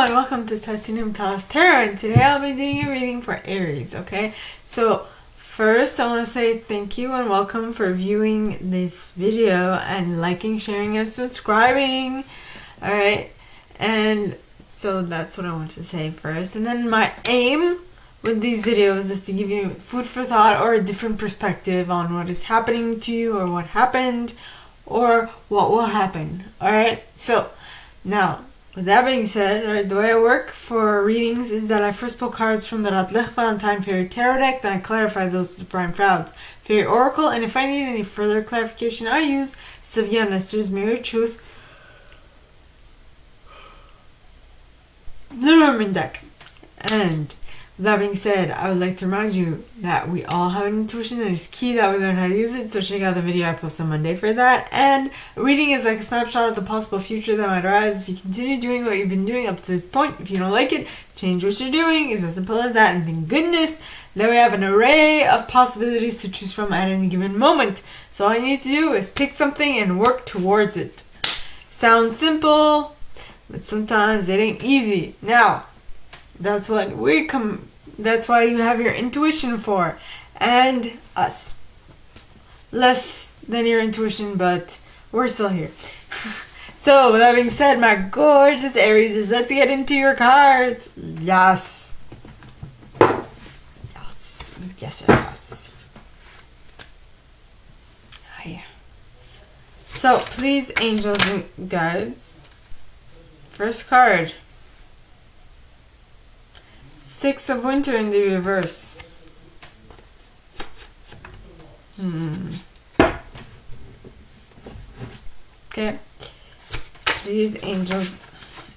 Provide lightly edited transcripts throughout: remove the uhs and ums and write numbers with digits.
and welcome to Tatinum Talas Tarot, and today I'll be doing a reading for Aries, okay? So, first I want to say thank you and welcome for viewing this video and liking, sharing, and subscribing, alright? And so that's what I want to say first. And then my aim with these videos is to give you food for thought or a different perspective on what is happening to you or what happened or what will happen, alright? So, now, with that being said, right, the way I work for readings is that I first pull cards from the Radlich Valentine Fairy Tarot deck, then I clarify those to the Prime Frauds Fairy Oracle, and if I need any further clarification, I use Sylvia Nestor's Mirror Truth the Norman deck. And with that being said, I would like to remind you that we all have an intuition and it's key that we learn how to use it, so check out the video I post on Monday for that. And reading is like a snapshot of the possible future that might arise if you continue doing what you've been doing up to this point. If you don't like it, change what you're doing. It's as simple as that, and thank goodness that we have an array of possibilities to choose from at any given moment. So all you need to do is pick something and work towards it. Sounds simple, but sometimes it ain't easy. Now, that's why you have your intuition for, and us. Less than your intuition, but we're still here. So, with that being said, my gorgeous Aries, let's get into your cards. Yes. Yes. Hi. So, please, angels and guides. First card. Six of Winter in the reverse. Okay. These angels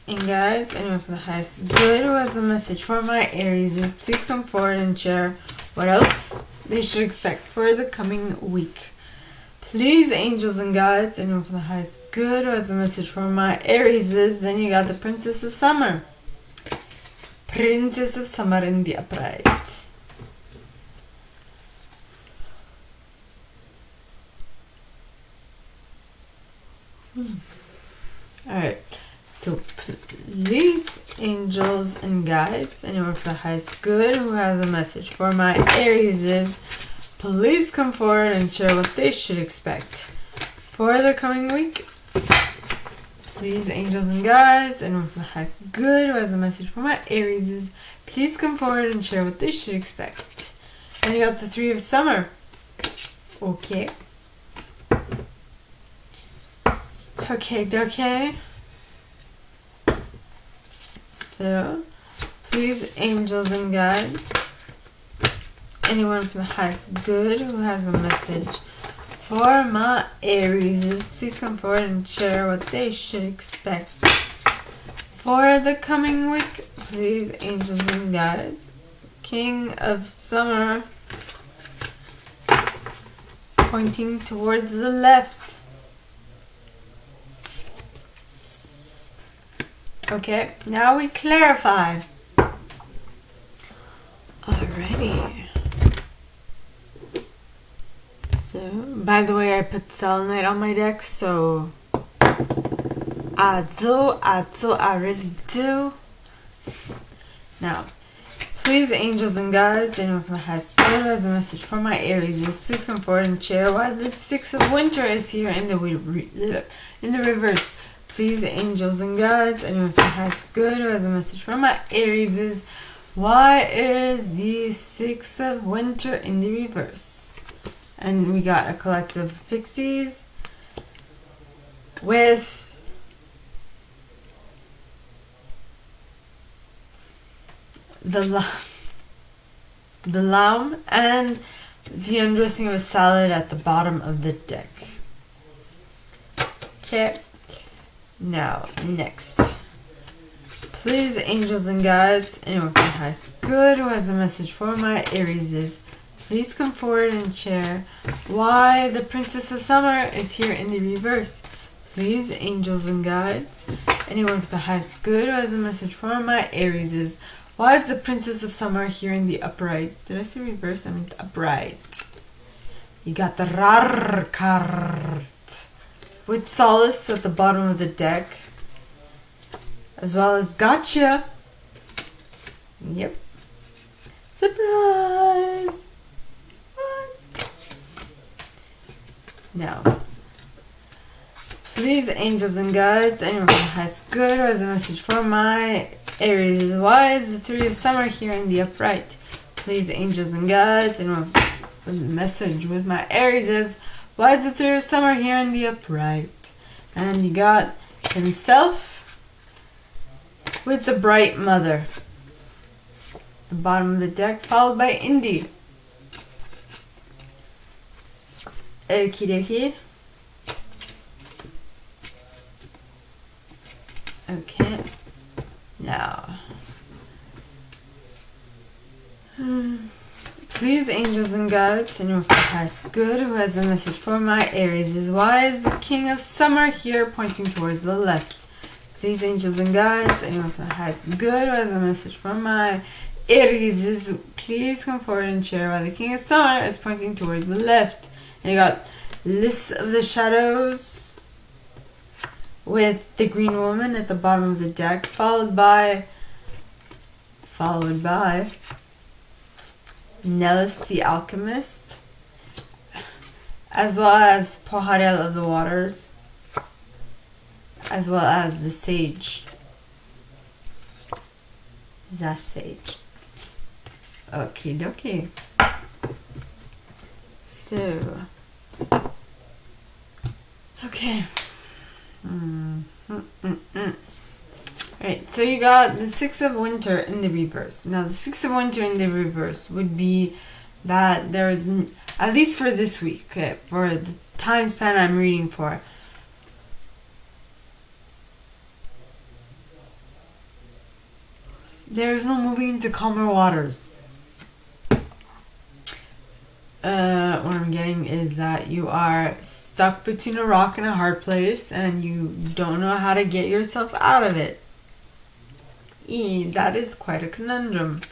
and guides, anyone from the highest good who has a message for my Aries, please come forward and share what else they should expect for the coming week. Please, angels and guides, anyone from the highest good who has a message for my Aries, then you got the Princess of Summer. Princess of Summer in the upright. Alright, so please, angels and guides, anyone for the highest good who has a message for my Aries, please come forward and share what they should expect for the coming week. Please, angels and guides, anyone from the highest good who has a message for my Aries, please come forward and share what they should expect. And you got the Three of Summer. Okay. Okay. So, please, angels and guides, anyone from the highest good who has a message for my Aries, please come forward and share what they should expect for the coming week. Please, angels and guides. King of Summer, pointing towards the left. Okay, now we clarify. Alrighty. So, by the way, I put selenite on my deck, so I really do. Now, please, angels and guides, anyone from the highest good who has a message for my Aries, please come forward and share why the Six of Winter is here in the reverse. Please, angels and guides, anyone from the highest good who has a message for my Aries, why is the Six of Winter in the reverse? And we got a collective of pixies with the lamb and the undressing of a salad at the bottom of the deck. Okay. Now, next. Please, angels and guides, anyone from the highest good who has a message for my Aries, please come forward and share why the Princess of Summer is here in the reverse. Please, angels and guides, anyone with the highest good who has a message for my Aries, why is the Princess of Summer here in the upright? Did I say reverse? I meant upright. You got the Rar card with Solace at the bottom of the deck. as well as gotcha. Yep. Surprise! What? Now, please, angels and guides, anyone who has good or has a message for my Aries. Why is the Three of Summer here in the upright? Please, angels and guides, anyone with a message with my Aries is, why is the Three of Summer here in the upright? And you got himself with the bright mother. The bottom of the deck, followed by Indy. Okie dokie. Okay. Now. Please, angels and guides, anyone who has good, who has a message for my Aries is, why is the King of Summer here pointing towards the left? Please, angels and guides, anyone who has good, who has a message for my Aries is, please come forward and share why the King of Summer is pointing towards the left. And you got List of the Shadows with the Green Woman at the bottom of the deck, followed by Nellis the Alchemist, as well as Poharel of the Waters, as well as the Sage. Zash Sage. Okie dokie. So, okay. Alright, so you got the Six of Winter in the reverse. Now, the Six of Winter in the reverse would be that there is, at least for this week, okay, for the time span I'm reading for, there is no moving into calmer waters. What I'm getting is that you are stuck between a rock and a hard place and you don't know how to get yourself out of it. That is quite a conundrum.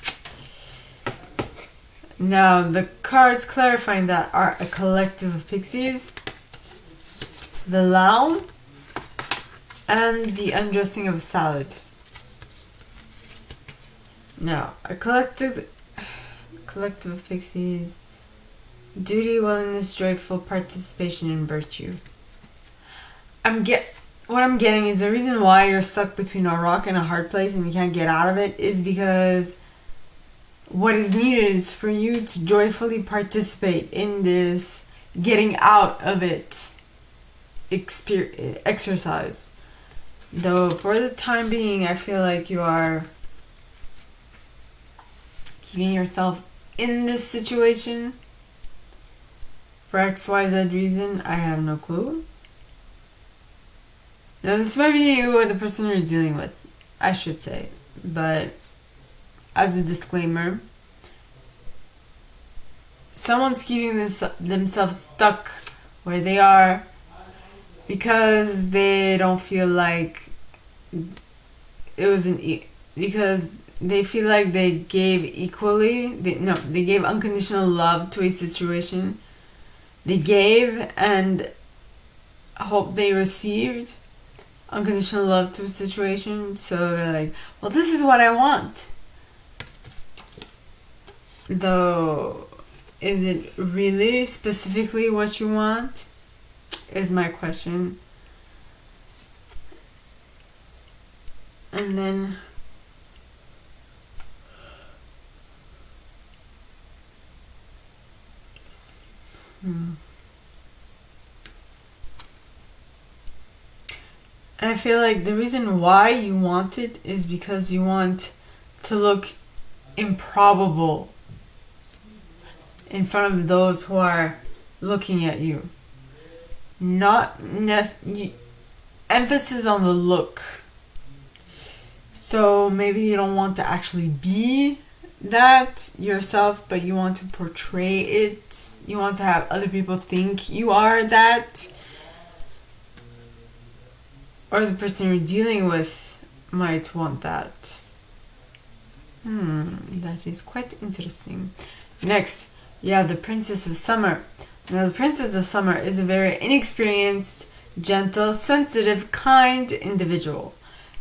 Now, the cards clarifying that are a collective of pixies, the Loun, and the undressing of a salad. Now, a collective of pixies, duty, willingness, joyful participation in virtue. What I'm getting is the reason why you're stuck between a rock and a hard place and you can't get out of it is because what is needed is for you to joyfully participate in this getting out of it exercise. Though for the time being, I feel like you are keeping yourself in this situation for XYZ reason. I have no clue. Now, this might be you or the person you're dealing with, I should say. But as a disclaimer, someone's keeping themselves stuck where they are because they don't feel like it was because they feel like they gave equally. They gave unconditional love to a situation. They gave and hope they received unconditional love to a situation, so they're like, well, this is what I want. Though, is it really specifically what you want? Is my question. And then I feel like the reason why you want it is because you want to look improbable in front of those who are looking at you. Emphasis on the look. So maybe you don't want to actually be that yourself, but you want to portray it. You want to have other people think you are that. Or the person you're dealing with might want that. That is quite interesting. Next, the Princess of Summer. Now, the Princess of Summer is a very inexperienced, gentle, sensitive, kind individual.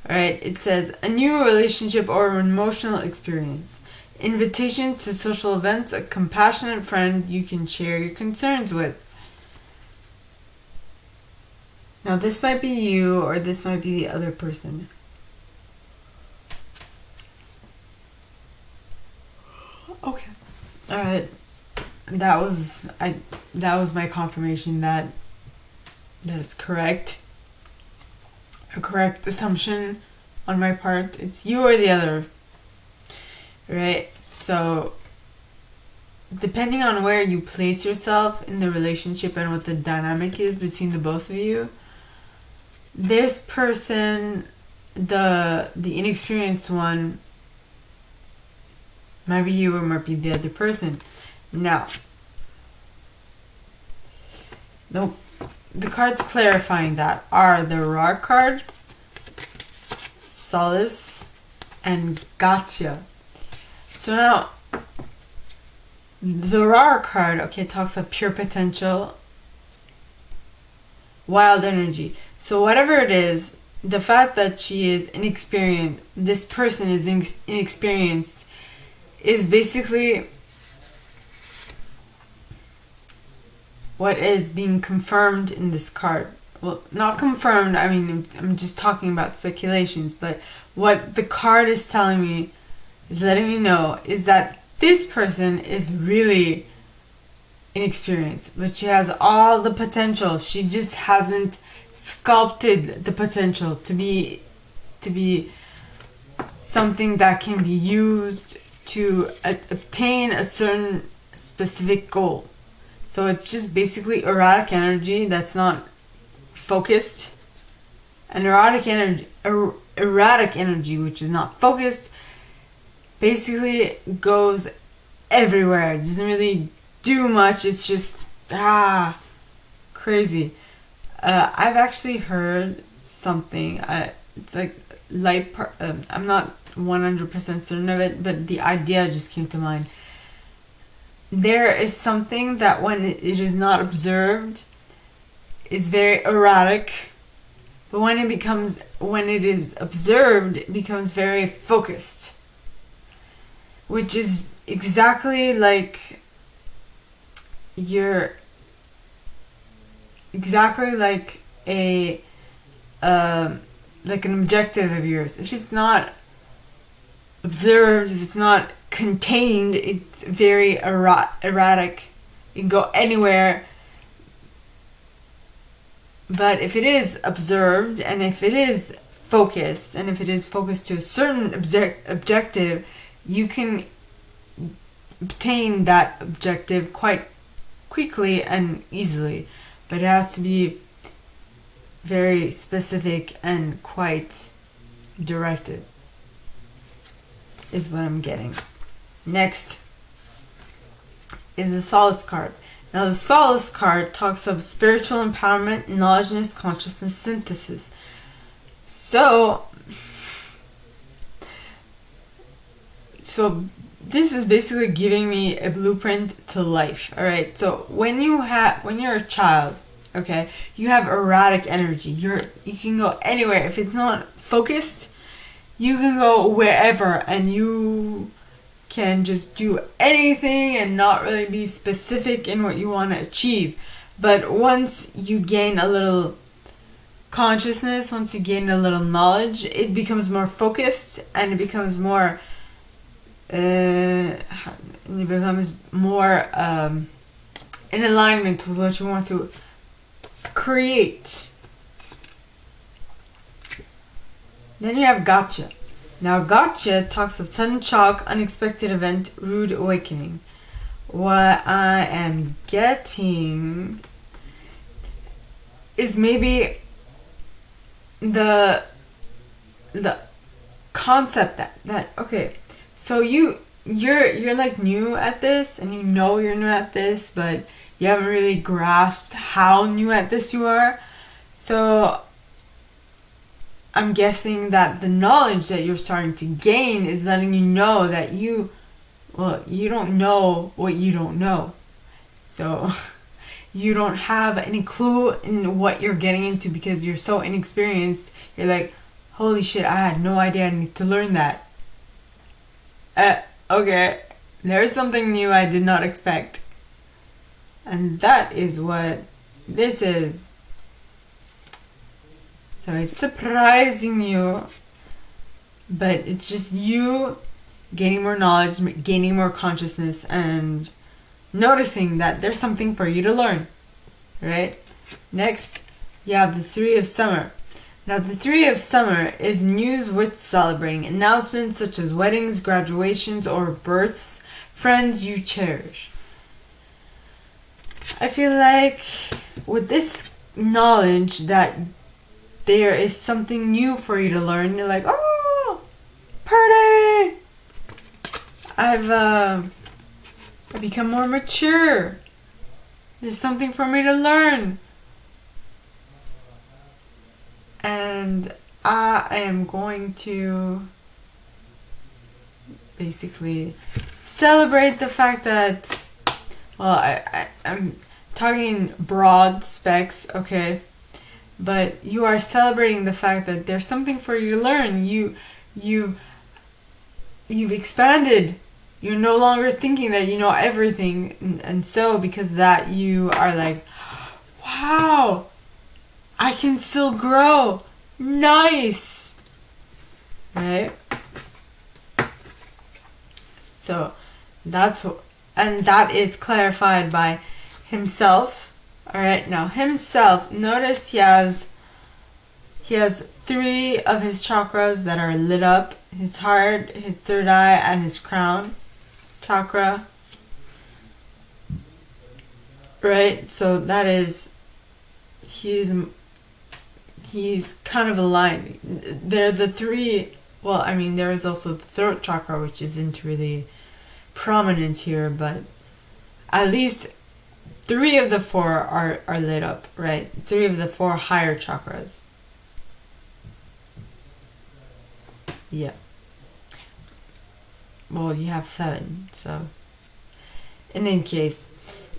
Alright, it says a new relationship or emotional experience. Invitations to social events, a compassionate friend you can share your concerns with. Now this might be you or this might be the other person. Okay. Alright. That was my confirmation that is correct. A correct assumption on my part. It's you or the other. Right? So depending on where you place yourself in the relationship and what the dynamic is between the both of you, this person, the inexperienced one, might be you or might be the other person. Now, nope. The cards clarifying that are the Raw card, Solace, and Gotcha. So now, the Raw card, okay, talks of pure potential, wild energy. So whatever it is, the fact that she is inexperienced, this person is inexperienced, is basically what is being confirmed in this card. Well, not confirmed, I mean, I'm just talking about speculations, but what the card is telling me, is letting me know, is that this person is really inexperienced, but she has all the potential. She just hasn't sculpted the potential to be something that can be used to obtain a certain specific goal. So it's just basically erratic energy that's not focused, and erratic energy which is not focused basically goes everywhere. It doesn't really do much. It's just crazy. I've actually heard something. It's like light. I'm not 100% certain of it, but the idea just came to mind. There is something that when it is not observed is very erratic, but when it is observed, it becomes very focused, which is exactly like a like an objective of yours. If it's not observed, if it's not contained, it's very erratic. It can go anywhere. But if it is observed, and if it is focused, and if it is focused to a certain objective, you can obtain that objective quite quickly and easily. But it has to be very specific and quite directed, is what I'm getting. Next is the Solace card. Now the Solace card talks of spiritual empowerment, knowledge, consciousness synthesis. So this is basically giving me a blueprint to life. All right. So when you're a child, okay, you have erratic energy. You can go anywhere. If it's not focused, you can go wherever, and you can just do anything and not really be specific in what you want to achieve. But once you gain a little consciousness, once you gain a little knowledge, it becomes more focused, and it becomes more in alignment with what you want to create. Then you have Gotcha. Now Gotcha talks of sudden shock, unexpected event, rude awakening. What I am getting is maybe the concept that okay, so you're like new at this, and you know you're new at this, but you haven't really grasped how new at this you are. So I'm guessing that the knowledge that you're starting to gain is letting you know that you don't know what you don't know. So you don't have any clue in what you're getting into because you're so inexperienced. You're like, Holy shit, I had no idea I need to learn that. Okay, there's something new I did not expect. And that is what this is. So it's surprising you, but it's just you gaining more knowledge, gaining more consciousness, and noticing that there's something for you to learn, right? Next, you have the Three of Summer. Now, the Three of Summer is news worth celebrating. Announcements such as weddings, graduations, or births, friends you cherish. I feel like with this knowledge that there is something new for you to learn, you're like, oh, party! I've become more mature. There's something for me to learn. And I am going to basically celebrate the fact that, well, I'm talking broad specs, okay? But you are celebrating the fact that there's something for you to learn. You've expanded. You're no longer thinking that you know everything. And so because of that, you are like, wow, I can still grow. Nice. Right? So that's what, and that is clarified by himself. Alright, now himself, notice he has 3 of his chakras that are lit up. His heart, his third eye, and his crown chakra. Right? So that is, he's kind of aligned. They're the 3, well, I mean, there is also the throat chakra, which isn't really prominent here, but at least 3 of the 4 are lit up, right? 3 of the 4 higher chakras. Yeah. Well, you have 7, so. In any case.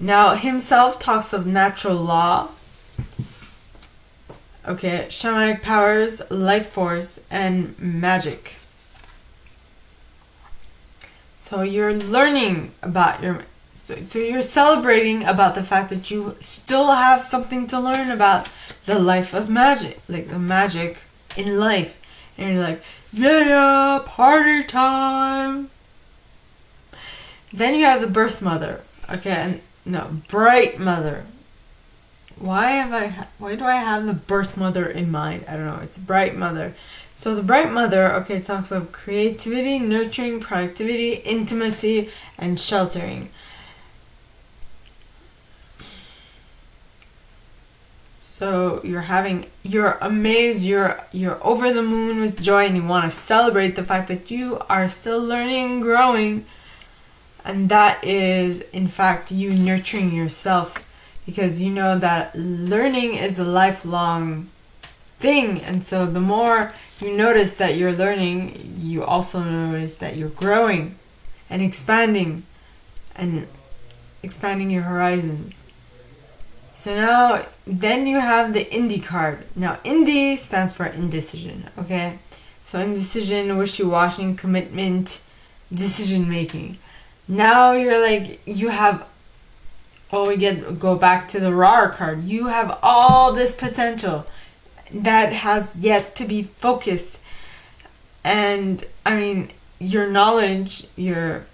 Now, himself talks of natural law. Okay, shamanic powers, life force, and magic. So you're learning about your... So you're celebrating about the fact that you still have something to learn about the life of magic. Like the magic in life. And you're like, yeah, party time. Then you have the birth mother. Okay, and no, bright mother. Why do I have the birth mother in mind? I don't know. It's bright mother. So the bright mother, okay, talks of creativity, nurturing, productivity, intimacy, and sheltering. So you're amazed, you're over the moon with joy, and you want to celebrate the fact that you are still learning and growing. And that is, in fact, you nurturing yourself, because you know that learning is a lifelong thing. And so the more you notice that you're learning, you also notice that you're growing and expanding your horizons. So now, then you have the Indie card. Now, Indie stands for indecision, okay? So indecision, wishy-washy, commitment, decision making. Now you're like, you have, go back to the Raw card. You have all this potential that has yet to be focused. And I mean, your knowledge, the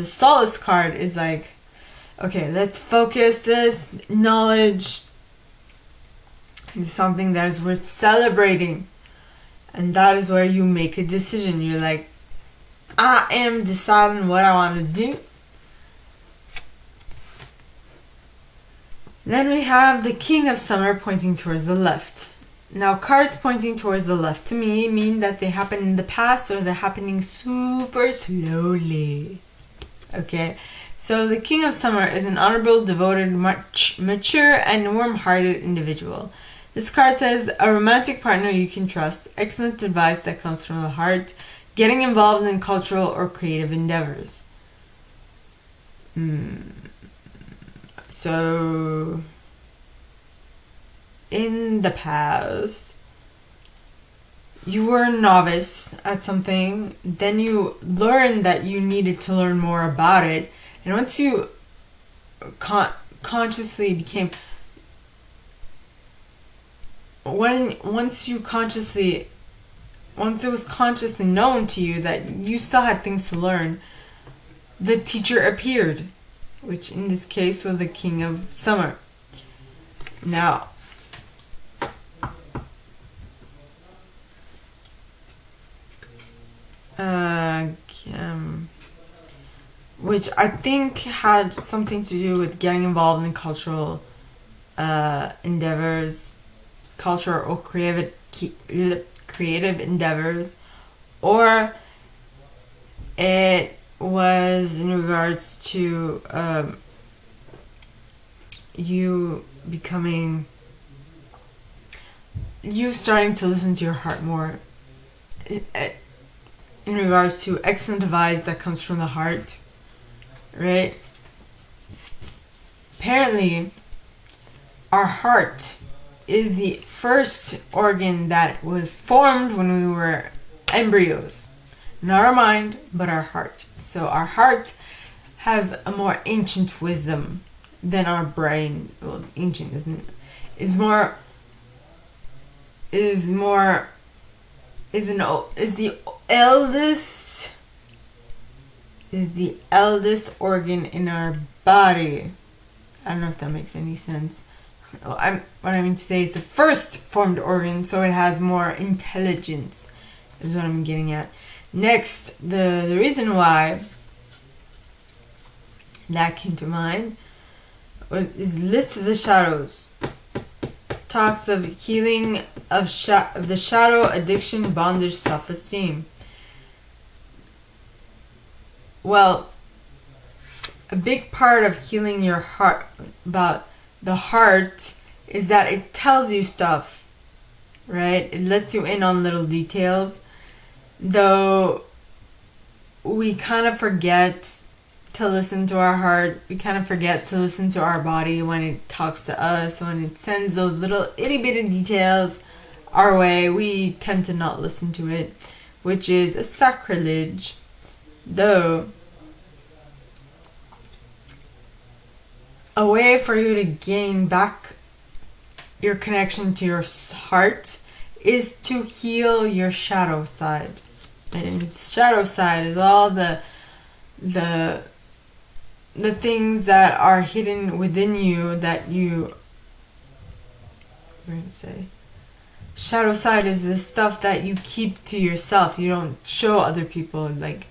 Solace card is like, okay, let's focus this knowledge into something that is worth celebrating. And that is where you make a decision. You're like, I am deciding what I want to do. Then we have the King of Summer pointing towards the left. Now, cards pointing towards the left to me mean that they happen in the past, or they're happening super slowly. Okay? So the King of Summer is an honorable, devoted, mature, and warm-hearted individual. This card says, a romantic partner you can trust, excellent advice that comes from the heart, getting involved in cultural or creative endeavors. So, in the past, you were a novice at something, then you learned that you needed to learn more about it, and once you consciously became, once it was consciously known to you that you still had things to learn, the teacher appeared, which in this case was the King of Summer. Now, which I think had something to do with getting involved in cultural endeavors, cultural or creative endeavors, or it was in regards to you starting to listen to your heart more, in regards to excellent advice that comes from the heart, right? Apparently, our heart is the first organ that was formed when we were embryos. Not our mind, but our heart. So our heart has a more ancient wisdom than our brain. Well, ancient is the eldest organ in our body. I don't know if that makes any sense. What I mean to say is the first formed organ, so it has more intelligence, is what I'm getting at. Next, the reason why that came to mind is List of the Shadows. Talks of healing of the shadow, addiction, bondage, self-esteem. Well, a big part of healing your heart, about the heart, is that it tells you stuff, right? It lets you in on little details, though we kind of forget to listen to our heart. We kind of forget to listen to our body when it talks to us, when it sends those little itty bitty details our way. We tend to not listen to it, which is a sacrilege, though. A way for you to gain back your connection to your heart is to heal your shadow side. And the shadow side is all the things that are hidden within you that you... What was I going to say? Shadow side is the stuff that you keep to yourself. You don't show other people, like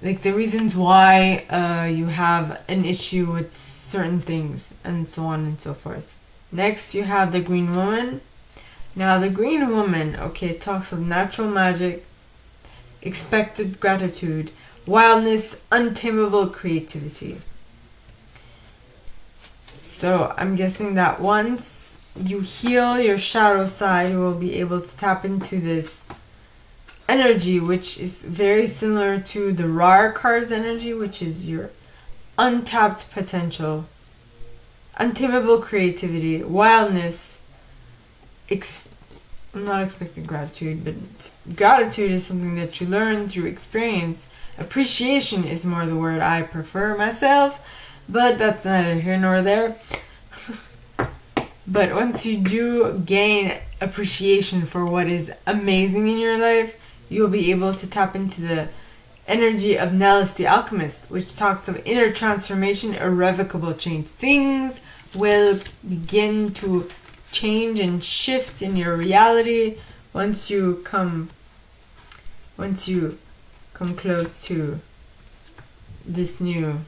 the reasons why you have an issue with certain things, and so on and so forth. Next, you have the Green Woman. Now, the Green Woman, okay, talks of natural magic, expected gratitude, wildness, untamable creativity. So, I'm guessing that once you heal your shadow side, you will be able to tap into this energy, which is very similar to the Rar card's energy, which is your untapped potential, untamable creativity, wildness, not expected gratitude, but gratitude is something that you learn through experience. Appreciation is more the word I prefer myself, but that's neither here nor there. But once you do gain appreciation for what is amazing in your life, you'll be able to tap into the energy of Nellis the Alchemist, which talks of inner transformation, irrevocable change. Things will begin to change and shift in your reality once you come close to this new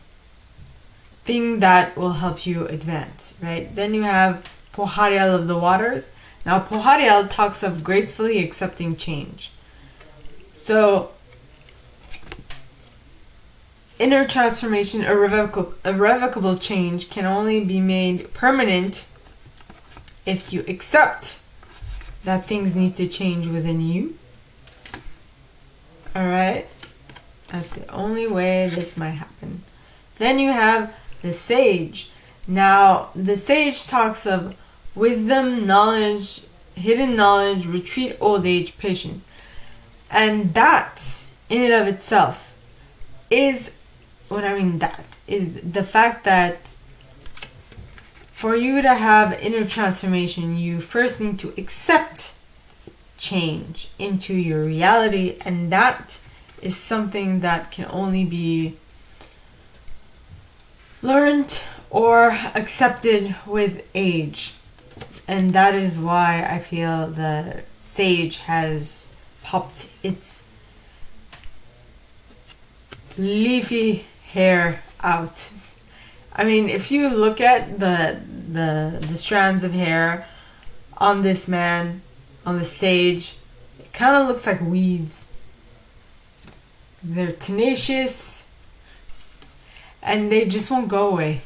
thing that will help you advance, right? Then you have Pohariel of the Waters. Now, Pohariel talks of gracefully accepting change. So, inner transformation, irrevocable change can only be made permanent if you accept that things need to change within you. Alright? That's the only way this might happen. Then you have the Sage. Now, the Sage talks of wisdom, knowledge, hidden knowledge, retreat, old age, patience. And that, in and of itself, is what I mean. That is the fact that for you to have inner transformation, you first need to accept change into your reality, and that is something that can only be learned or accepted with age. And that is why I feel the sage has popped its leafy hair out. I mean, if you look at the strands of hair on this man, on the sage, it kind of looks like weeds. They're tenacious and they just won't go away.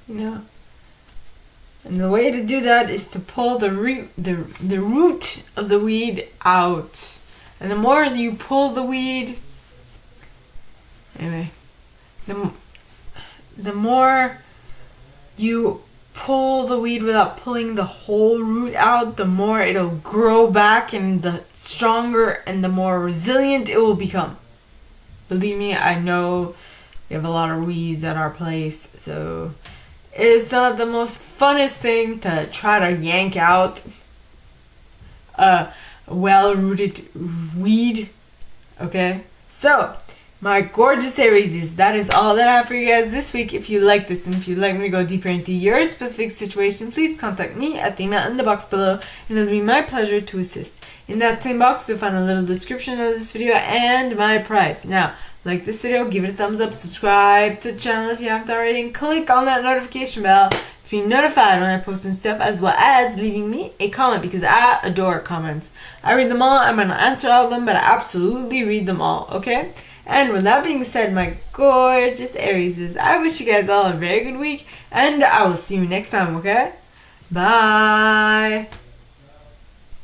You know? And the way to do that is to pull the root of the weed out. And the more you pull the weed, anyway, the more you pull the weed without pulling the whole root out, the more it'll grow back, and the stronger and the more resilient it will become. Believe me, I know we have a lot of weeds at our place, so it's not the most funnest thing to try to yank out a well-rooted weed. Okay? So, my gorgeous Aries, that is all that I have for you guys this week. If you like this and if you'd like me to go deeper into your specific situation, please contact me at the email in the box below, and it'll be my pleasure to assist. In that same box, you'll find a little description of this video and my price. Now, like this video, give it a thumbs up, subscribe to the channel if you haven't already, and click on that notification bell to be notified when I post new stuff, as well as leaving me a comment, because I adore comments. I read them all. I'm going to answer all of them, but I absolutely read them all, okay? And with that being said, my gorgeous Aries, I wish you guys all a very good week, and I will see you next time, okay? Bye!